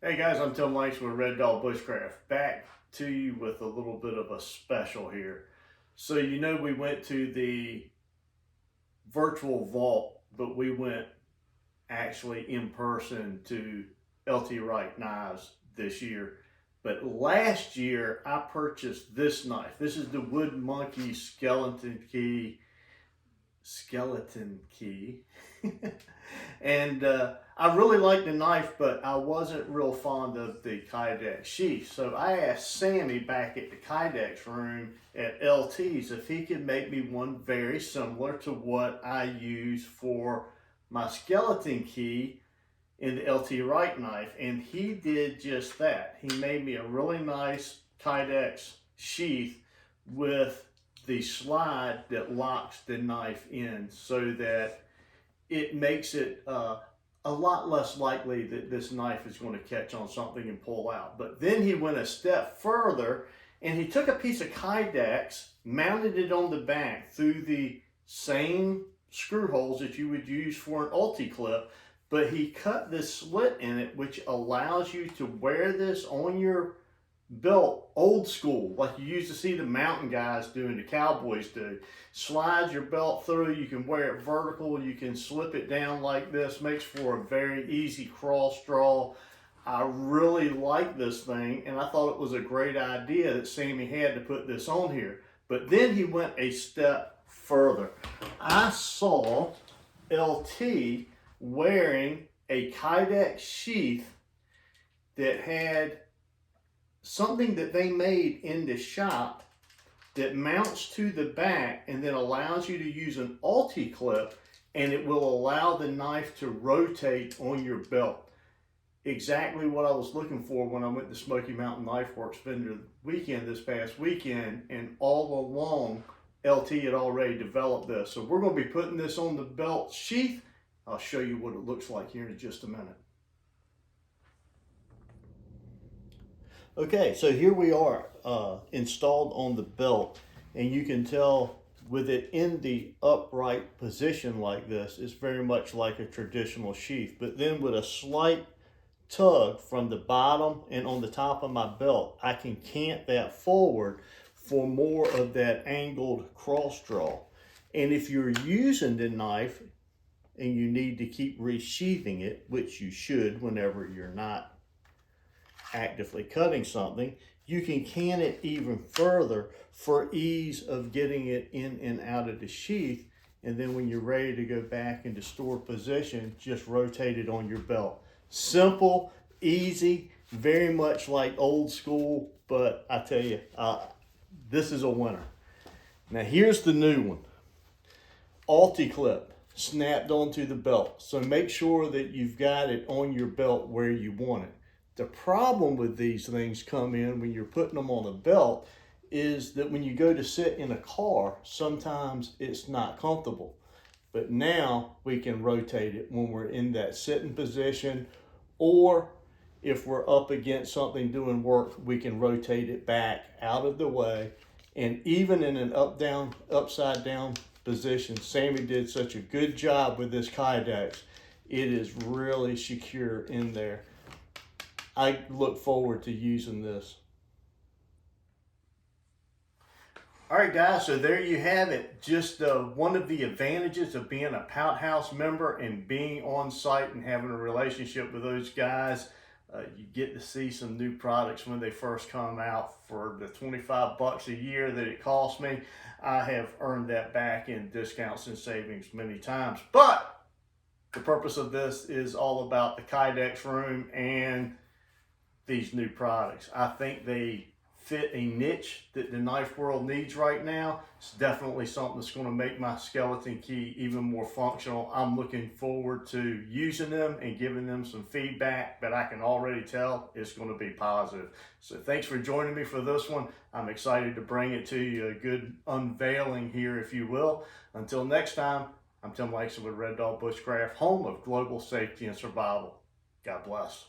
Hey guys, I'm Tim Langston with Red Dog Bushcraft. Back to you with a little bit of a special here. So we went to the virtual vault, but we went actually in person to LT Wright knives this year. But last year I purchased this knife. This is the Wood Monkey skeleton key. And I really liked the knife, but I wasn't real fond of the Kydex Sheath. So I asked Sammy back at the Kydex room at LT's if he could make me one very similar to what I use for my skeleton key in the LT Wright knife. And he did just that. He made me a really nice Kydex sheath with the slide that locks the knife in, so that it makes it a lot less likely that this knife is going to catch on something and pull out. But then he went a step further and he took a piece of Kydex, mounted it on the back through the same screw holes that you would use for an ulti-clip, but he cut this slit in it which allows you to wear this on your belt old school, like you used to see the mountain guys do and the cowboys do. Slide your belt through, you can wear it vertical, you can slip it down like this, makes for a very easy cross draw. I really like this thing and I thought it was a great idea that Sammy had to put this on here. But then he went a step further. I saw LT wearing a Kydex sheath that had something that they made in the shop that mounts to the back and then allows you to use an ulti clip, and it will allow the knife to rotate on your belt. Exactly what I was looking for when I went to Smoky Mountain Knife Works vendor weekend this past weekend, and all along LT had already developed this. So we're going to be putting this on the belt sheath. I'll show you what it looks like here in just a minute. Okay, so here we are installed on the belt, and you can tell with it in the upright position like this, it's very much like a traditional sheath. But then with a slight tug from the bottom and on the top of my belt, I can cant that forward for more of that angled cross draw. And if you're using the knife and you need to keep resheathing it, which you should whenever you're not actively cutting something, you can can it even further for ease of getting it in and out of the sheath. And then when you're ready to go back into stored position, just rotate it on your belt. Simple, easy, very much like old school, but I tell you, this is a winner. Now here's the new one. Ulti clip snapped onto the belt. So make sure that you've got it on your belt where you want it. The problem with these things come in when you're putting them on a belt is that when you go to sit in a car, sometimes it's not comfortable. But now we can rotate it when we're in that sitting position, or if we're up against something doing work, we can rotate it back out of the way. And even in an upside down position, Sammy did such a good job with this Kydex. It is really secure in there. I look forward to using this. All right, guys, so there you have it. Just one of the advantages of being a Pout House member and being on site and having a relationship with those guys. You get to see some new products when they first come out. For the 25 bucks a year that it cost me, I have earned that back in discounts and savings many times. But the purpose of this is all about the Kydex room and these new products. I think they fit a niche that the knife world needs right now. It's definitely something that's going to make my skeleton key even more functional. I'm looking forward to using them and giving them some feedback, but I can already tell it's going to be positive. So thanks for joining me for this one. I'm excited to bring it to you, a good unveiling here, if you will. Until next time, I'm Tim Langston with Red Dog Bushcraft, home of global safety and survival. God bless.